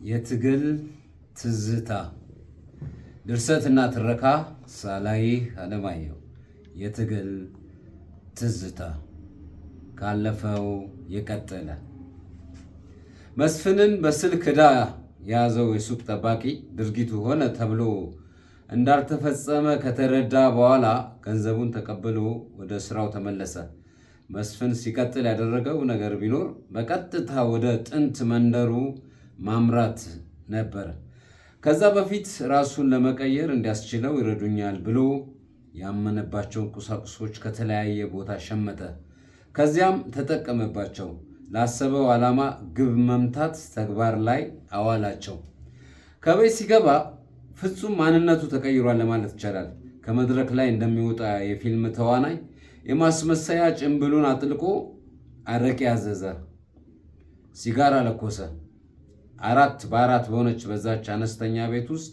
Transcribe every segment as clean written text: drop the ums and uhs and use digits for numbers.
የትግል ትዝታ ድርሰትና ትረካ ሳላይ አለማየሁ። የትግል ትዝታ ካለፈው የቀጠለ መስፍንን በስልክ ዕዳ የያዘው የሱቅ ጠባቂ ድርጊቱ ሆነ ተብሎ እንዳልተፈጸመ ከተረዳ በኋላ ገንዘቡን ተቀብሎ ወደ ስራው ተመለሰ። መስፍን ሲቀጥል ያደረገው ነገር ቢኖር በቀጥታ ወደ ጥንት መንደሩ ማምራት ነበር። ከዛ በፊት ራሱን ለመቀየር እንዲያስችለው ይረዱኛል ብሎ ያመነባቸውን ቁሳቁሶች ከተለያየ ቦታ ሸመተ። ከዚያም ተጠቀመባቸው። ላሰበው ዓላማ ግብ መምታት ተግባር ላይ አዋላቸው። ከቤት ሲገባ ፍጹም ማንነቱ ተቀይሯል ለማለት ይቻላል። ከመድረክ ላይ እንደሚወጣ የፊልም ተዋናይ የማስመሰያ ጭንብሉን አጥልቆ አረቄ ያዘዘ፣ ሲጋራ ለኮሰ። 4x4 በሆነች በዛች አነስተኛ ቤት ውስጥ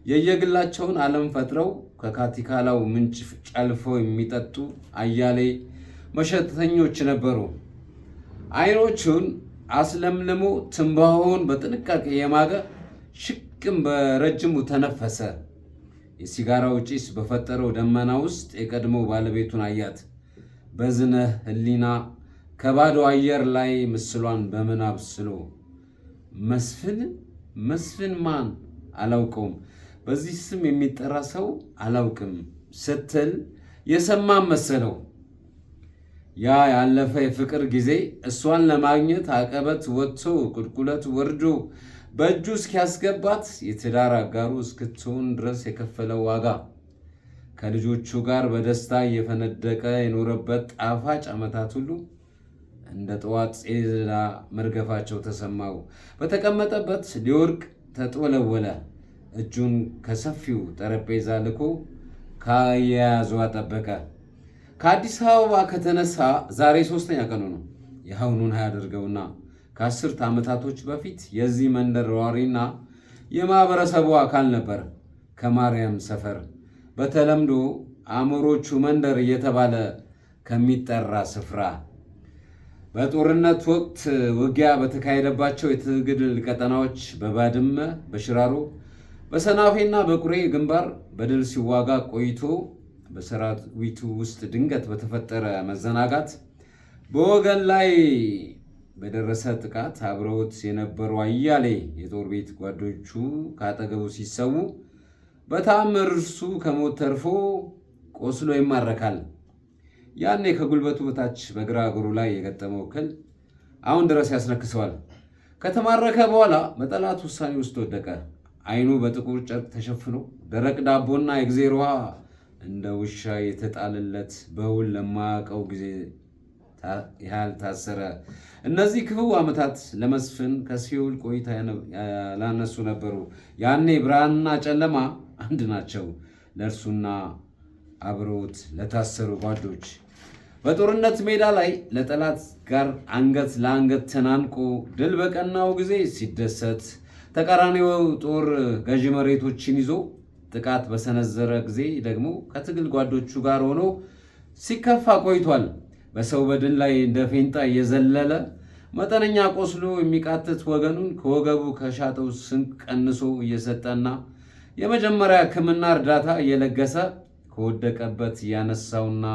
የየግላቸውን ዓለም ፈጥረው ከካቲካላው ምንጭ ጨልፈው የሚጠጡ አያሌ መሸተኞች ነበሩ። አይኖቹን አስለምልሞ ትንባሆውን በጥንቃቄ የማገ ሽቅም በረጅሙ ተነፈሰ። የሲጋራው ጭስ በፈጠረው ደመና ውስጥ የቀድሞ ባለቤቱን አያት። በዝነ ህሊና ከባዶ አየር ላይ ምስሏን በምናብ ስሎ መስፍን ማን አላውቀውም፣ በዚህ ስም የሚጠራ ሰው አላውቅም ስትል የሰማም መሰለው። ያ ያለፈ የፍቅር ጊዜ እሷን ለማግኘት አቀበት ወጥቶ ቁልቁለት ወርዶ በእጁ እስኪያስገባት የትዳር አጋሩ እስክትሆን ድረስ የከፈለው ዋጋ፣ ከልጆቹ ጋር በደስታ እየፈነደቀ የኖረበት ጣፋጭ ዓመታት ሁሉ እንደ ጠዋት ጼዛ መርገፋቸው ተሰማው። በተቀመጠበት ሊወድቅ ተጦለወለ። እጁን ከሰፊው ጠረጴዛ ልኮ ከአያያዟ ጠበቀ። ከአዲስ አበባ ከተነሳ ዛሬ 3ኛ ቀኑ ነው። የአሁኑን አያደርገውና ከ10 ዓመታቶች በፊት የዚህ መንደር ነዋሪና የማህበረሰቡ አካል ነበር። ከማርያም ሰፈር በተለምዶ አሞሮቹ መንደር እየተባለ ከሚጠራ ስፍራ በጦርነት ወቅት ውጊያ በተካሄደባቸው የትግል ቀጠናዎች በባድመ፣ በሽራሮ፣ በሰናፌና በቁሬ ግንባር በድል ሲዋጋ ቆይቶ በሰራዊቱ ውስጥ ድንገት በተፈጠረ መዘናጋት በወገን ላይ በደረሰ ጥቃት አብረውት የነበሩ አያሌ የጦር ቤት ጓዶቹ ካጠገቡ ሲሰዉ በተአምር እርሱ ከሞት ተርፎ ቆስሎ ይማረካል። ያኔ ከጉልበቱ በታች በግራ እግሩ ላይ የገጠመው እክል አሁን ድረስ ያስነክሰዋል። ከተማረከ በኋላ በጠላት ውሳኔ ውስጥ ወደቀ። አይኑ በጥቁር ጨርቅ ተሸፍኖ ደረቅ ዳቦና የእግዜር ውሃ እንደ ውሻ የተጣለለት በውል ለማያውቀው ጊዜ ያህል ታሰረ። እነዚህ ክፉ ዓመታት ለመስፍን ከሲኦል ቆይታ ያላነሱ ነበሩ። ያኔ ብርሃንና ጨለማ አንድ ናቸው ለእርሱና አብረውት ለታሰሩ ጓዶች። በጦርነት ሜዳ ላይ ለጠላት ጋር አንገት ለአንገት ተናንቆ ድል በቀናው ጊዜ ሲደሰት፣ ተቃራኒው ጦር ገዢ መሬቶችን ይዞ ጥቃት በሰነዘረ ጊዜ ደግሞ ከትግል ጓዶቹ ጋር ሆኖ ሲከፋ ቆይቷል። በሰው በድን ላይ እንደ ፌንጣ እየዘለለ መጠነኛ ቆስሎ የሚቃትት ወገኑን ከወገቡ ከሻጠው ስንቅ ቀንሶ እየሰጠና የመጀመሪያ ሕክምና እርዳታ እየለገሰ ከወደቀበት እያነሳውና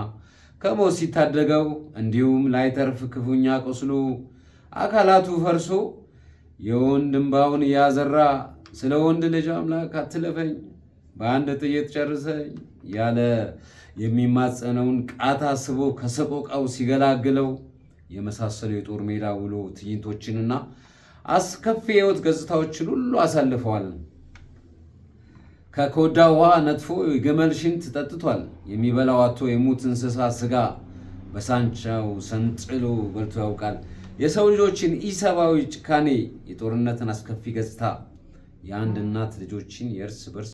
ከሞት ሲታደገው፣ እንዲሁም ላይተርፍ ክፉኛ ቆስሎ አካላቱ ፈርሶ የወንድ እንባውን እያዘራ ስለ ወንድ ልጅ አምላክ አትለፈኝ፣ በአንድ ጥይት ጨርሰኝ ያለ የሚማጸነውን ቃታ ስቦ ከሰቆቃው ሲገላግለው የመሳሰሉ የጦር ሜዳ ውሎ ትዕይንቶችንና አስከፊ የህይወት ገጽታዎችን ሁሉ አሳልፈዋል። ከኮዳ ውሃ ነጥፎ የግመል ሽንት ጠጥቷል። የሚበላው አጥቶ የሙት እንስሳ ስጋ በሳንቻው ሰንጥሎ በልቶ ያውቃል። የሰው ልጆችን ኢሰብአዊ ጭካኔ፣ የጦርነትን አስከፊ ገጽታ፣ የአንድ እናት ልጆችን የእርስ በርስ